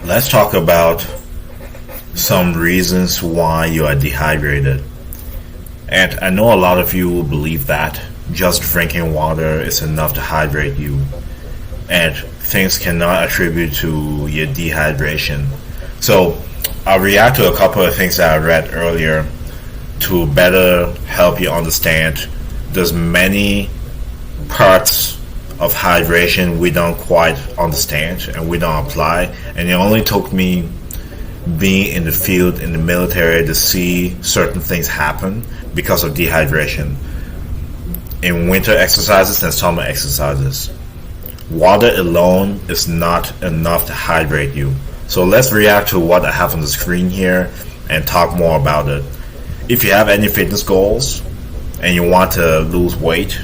Let's talk about some reasons why you are dehydrated. And I know a lot of you will believe that just drinking water is enough to hydrate you, and things cannot attribute to your dehydration. So I'll react to a couple of things that I read earlier to better help you understand there's many parts of hydration we don't quite understand and we don't apply, and it only took me being in the field in the military to see certain things happen because of dehydration in winter exercises and summer exercises. Water alone is not enough to hydrate you. So let's react to what I have on the screen here and talk more about it. If you have any fitness goals and you want to lose weight,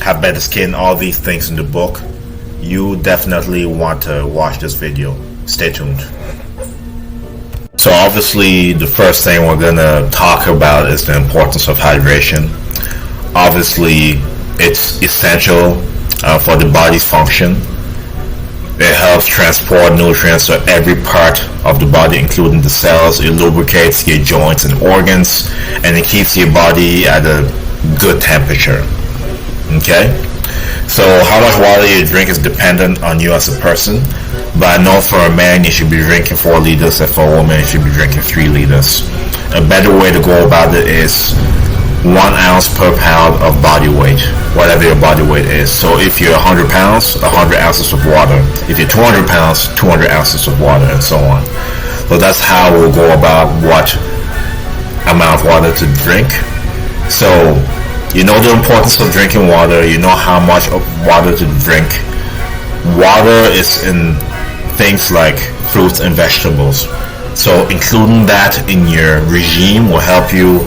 have better skin, all these things in the book, you definitely want to watch this video. Stay tuned. So obviously the first thing we're going to talk about is the importance of hydration. Obviously it's essential for the body's function. It helps transport nutrients to every part of the body, including the cells. It lubricates your joints and organs, and it keeps your body at a good temperature. Okay? So how much water you drink is dependent on you as a person, but I know for a man you should be drinking 4 liters, and for a woman you should be drinking 3 liters. A better way to go about it is 1 ounce per pound of body weight, whatever your body weight is. So if you're 100 pounds, 100 ounces of water. If you're 200 pounds, 200 ounces of water, and so on. So that's how we'll go about what amount of water to drink. So you know the importance of drinking water, you know how much of water to drink. Water is in things like fruits and vegetables. So including that in your regime will help you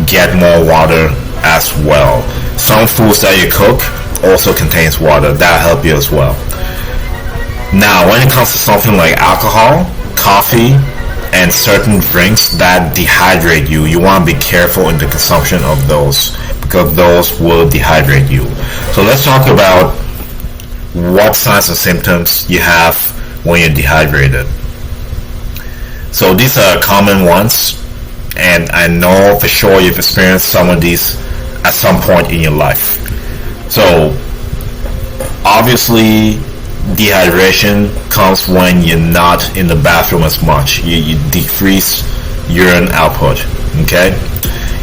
get more water as well. Some foods that you cook also contains water. That'll help you as well. Now, when it comes to something like alcohol, coffee, and certain drinks that dehydrate you, you want to be careful in the consumption of those, because those will dehydrate you. So let's talk about what signs and symptoms you have when you're dehydrated. So these are common ones, and I know for sure you've experienced some of these at some point in your life. So obviously dehydration comes when you're not in the bathroom as much. You decrease urine output. Okay,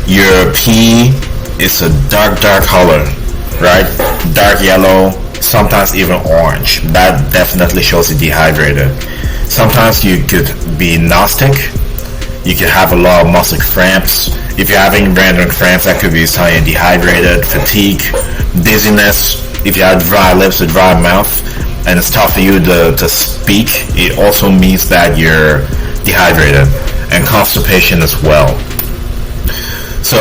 your pee is a dark color, right? Dark yellow, sometimes even orange. That definitely shows you're dehydrated. Sometimes you could be naustic. You can have a lot of muscle cramps. If you're having random cramps, that could be a sign you're dehydrated. Fatigue, dizziness. If you have dry lips or dry mouth and it's tough for you to speak, it also means that you're dehydrated. And constipation as well. So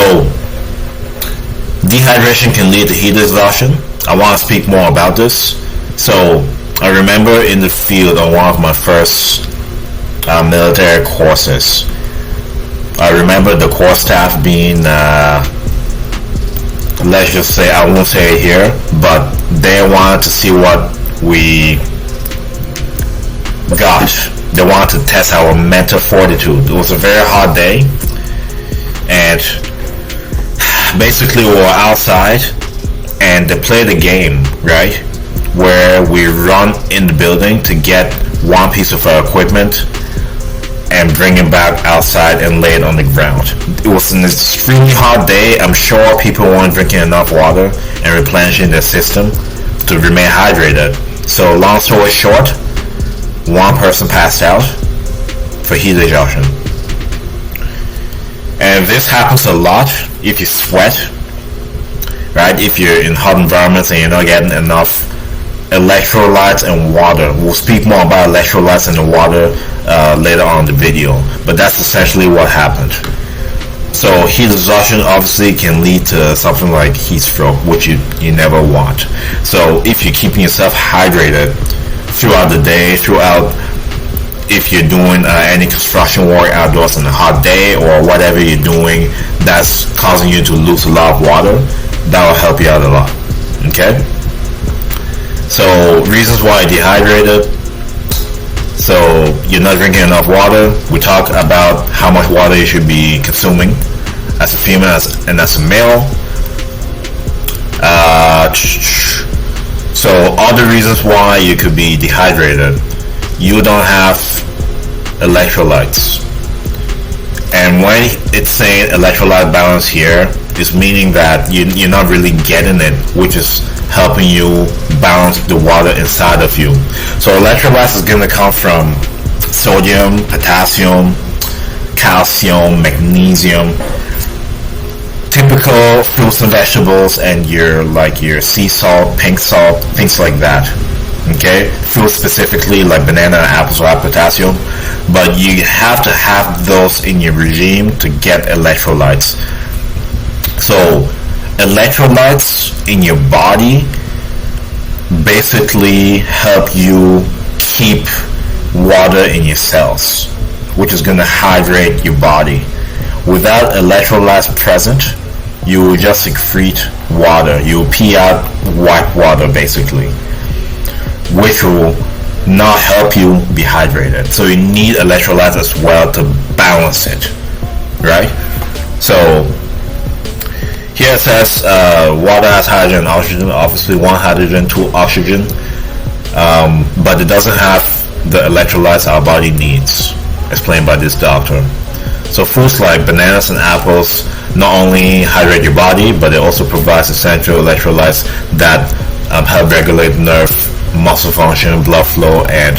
dehydration can lead to heat exhaustion. I want to speak more about this. So I remember in the field on one of my first military courses, I remember the course staff being, let's just say, I won't say it here, but they wanted to see what we got. They wanted to test our mental fortitude. It was a very hot day, and basically we were outside, and they played a game, right, where we run in the building to get one piece of our equipment and bring it back outside and lay it on the ground. It was an extremely hot day. I'm sure people weren't drinking enough water and replenishing their system to remain hydrated. So long story short, one person passed out for heat exhaustion. And this happens a lot if you sweat, right? If you're in hot environments and you're not getting enough electrolytes and water. We'll speak more about electrolytes and the water later on in the video, but that's essentially what happened. So heat exhaustion obviously can lead to something like heat stroke, which you never want. So if you're keeping yourself hydrated throughout the day, if you're doing any construction work outdoors on a hot day or whatever you're doing that's causing you to lose a lot of water, that will help you out a lot. Okay? So reasons why you're dehydrated: So you're not drinking enough water. We talk about how much water you should be consuming as a female and as a male. So all the reasons why you could be dehydrated. You don't have electrolytes. And when it's saying electrolyte balance here, it's meaning that you're not really getting it, which is helping you balance the water inside of you. So electrolytes is going to come from sodium, potassium, calcium, magnesium, typical fruits and vegetables, and your sea salt, pink salt, things like that. Okay, fruits specifically like banana and apples will have potassium, but you have to have those in your regime to get electrolytes. So electrolytes in your body basically help you keep water in your cells, which is going to hydrate your body. Without electrolytes present, you will just secrete water. You will pee out white water basically, which will not help you be hydrated. So you need electrolytes as well to balance it, right? So here it says water has hydrogen and oxygen. Obviously, one hydrogen, two oxygen, but it doesn't have the electrolytes our body needs, explained by this doctor. So foods like bananas and apples not only hydrate your body, but it also provides essential electrolytes that help regulate nerve, muscle function, blood flow, and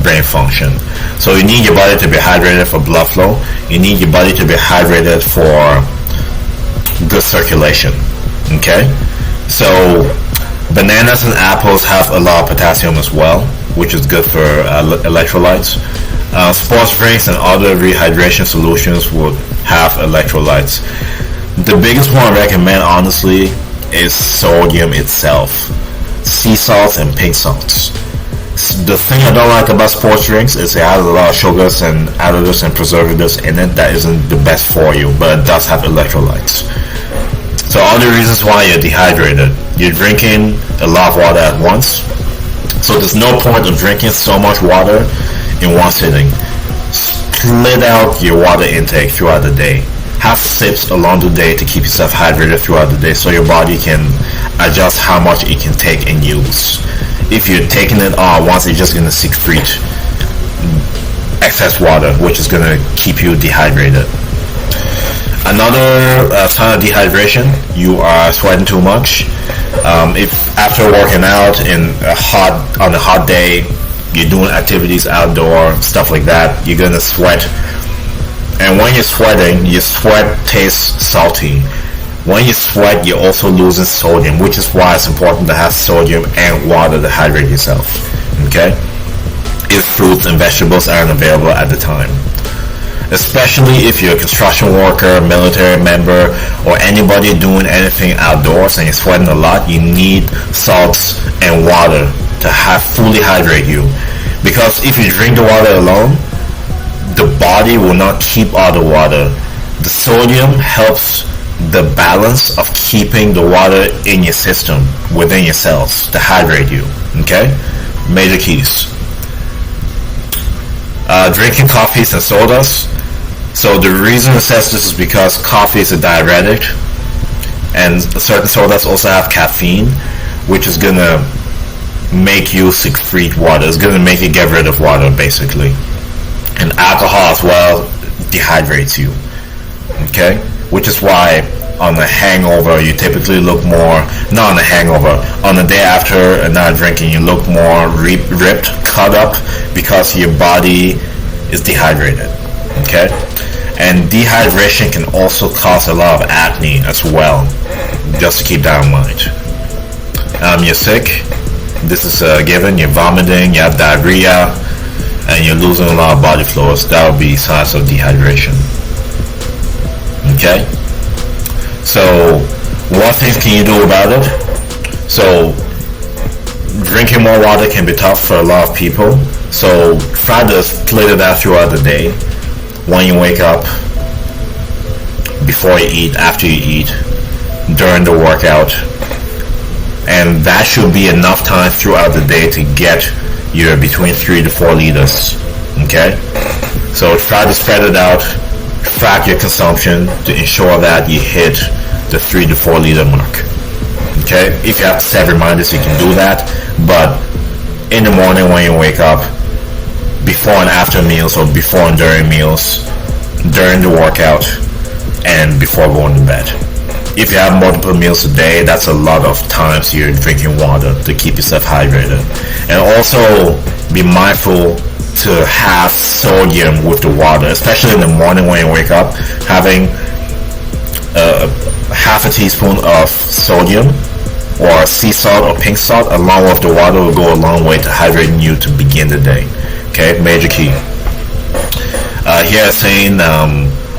brain function. So you need your body to be hydrated for blood flow. You need your body to be hydrated for good circulation. Okay? So bananas and apples have a lot of potassium as well, which is good for electrolytes. Sports drinks and other rehydration solutions would have electrolytes. The biggest one I recommend, honestly, is sodium itself. Sea salts and pink salts. The thing I don't like about sports drinks is it has a lot of sugars and additives and preservatives in it that isn't the best for you, but it does have electrolytes. So all the reasons why you're dehydrated. You're drinking a lot of water at once. So there's no point of drinking so much water in one sitting. Split out your water intake throughout the day. Have sips along the day to keep yourself hydrated throughout the day so your body can adjust how much it can take and use. If you're taking it all at once, it's just going to secrete excess water, which is going to keep you dehydrated. Another sign of dehydration, you are sweating too much. If after working out on a hot day, you're doing activities outdoor, stuff like that, you're going to sweat. And when you're sweating, your sweat tastes salty. When you sweat, you're also losing sodium, which is why it's important to have sodium and water to hydrate yourself. Okay? If fruits and vegetables aren't available at the time. Especially if you're a construction worker, military member, or anybody doing anything outdoors and you're sweating a lot, you need salts and water to fully hydrate you. Because if you drink the water alone, the body will not keep all the water. The sodium helps the balance of keeping the water in your system, within your cells, to hydrate you. Okay? Major keys. Drinking coffees and sodas. So the reason it says this is because coffee is a diuretic, and certain sodas also have caffeine, which is gonna make you secrete water. It's gonna make you get rid of water, basically. And alcohol as well dehydrates you. Okay? Which is why on a hangover you typically look more, not on a hangover, on the day after a night drinking, you look more ripped, cut up, because your body is dehydrated. Okay? And dehydration can also cause a lot of acne as well, just to keep that in mind. You're sick, this is a given, you're vomiting, you have diarrhea, and you're losing a lot of body fluids. That would be signs of dehydration. Okay? So, what things can you do about it? So, drinking more water can be tough for a lot of people. So, try to split it out throughout the day. When you wake up, before you eat, after you eat, during the workout. And that should be enough time throughout the day to get you're between 3 to 4 liters. Okay, so try to spread it out, track your consumption to ensure that you hit the 3 to 4 liter mark. Okay, if you have to set reminders, you can do that, but in the morning when you wake up, before and after meals, or before and during meals, during the workout, and before going to bed. If you have multiple meals a day, that's a lot of times you're drinking water to keep yourself hydrated. And also be mindful to have sodium with the water, especially in the morning when you wake up. Having half a teaspoon of sodium or sea salt or pink salt along with the water will go a long way to hydrating you to begin the day. Okay, major key. Here it's saying,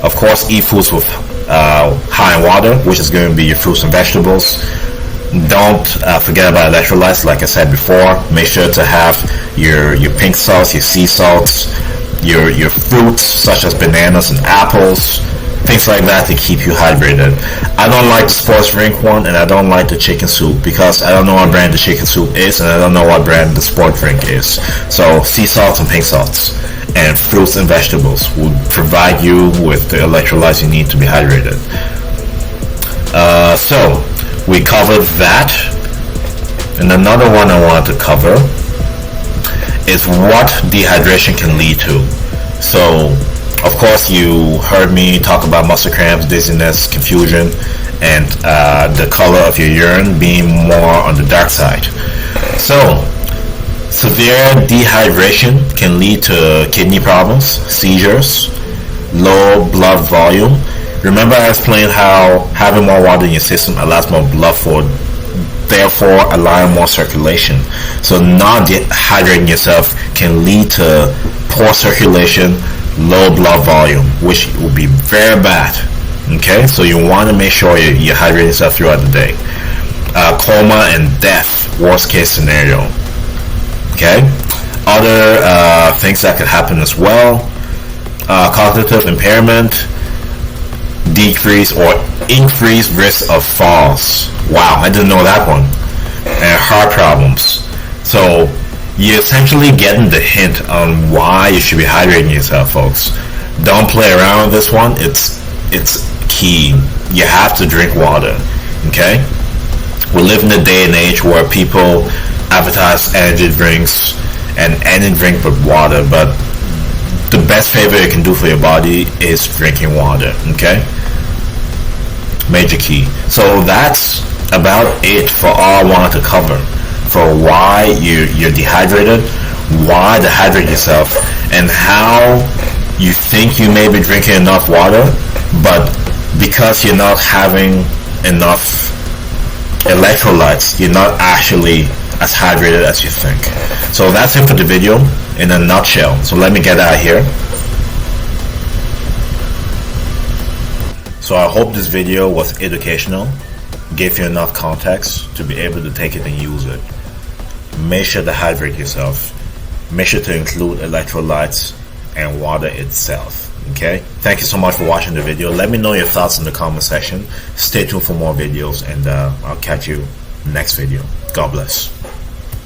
of course, eat foods with high in water, which is going to be your fruits and vegetables. Don't forget about electrolytes, like I said before. Make sure to have your pink salts, your sea salts, your fruits such as bananas and apples, things like that to keep you hydrated. I don't like the sports drink one, and I don't like the chicken soup because I don't know what brand the chicken soup is, and I don't know what brand the sport drink is. So sea salts and pink salts and fruits and vegetables will provide you with the electrolytes you need to be hydrated. So we covered that, and another one I wanted to cover is what dehydration can lead to. So of course you heard me talk about muscle cramps, dizziness, confusion, and the color of your urine being more on the dark side. So severe dehydration can lead to kidney problems, seizures, low blood volume. Remember I explained how having more water in your system allows more blood flow, therefore allowing more circulation. So not dehydrating yourself can lead to poor circulation, low blood volume, which will be very bad. Okay, so you want to make sure you hydrate yourself throughout the day. Coma and death, worst case scenario. Okay, other things that could happen as well: cognitive impairment, decrease or increased risk of falls. Wow, I didn't know that one. And heart problems. So you're essentially getting the hint on why you should be hydrating yourself, folks. Don't play around with this one. It's key. You have to drink water. Okay? We live in a day and age where people advertise energy drinks and any drink but water, but the best favor you can do for your body is drinking water. Okay? Major key. So that's about it for all I wanted to cover for why you're dehydrated, why dehydrate yourself, and how you think you may be drinking enough water, but because you're not having enough electrolytes, you're not actually as hydrated as you think. So that's it for the video in a nutshell. So let me get out of here. So I hope this video was educational, gave you enough context to be able to take it and use it. Make sure to hydrate yourself. Make sure to include electrolytes and water itself. Okay? Thank you so much for watching the video. Let me know your thoughts in the comment section. Stay tuned for more videos, and I'll catch you next video. God bless.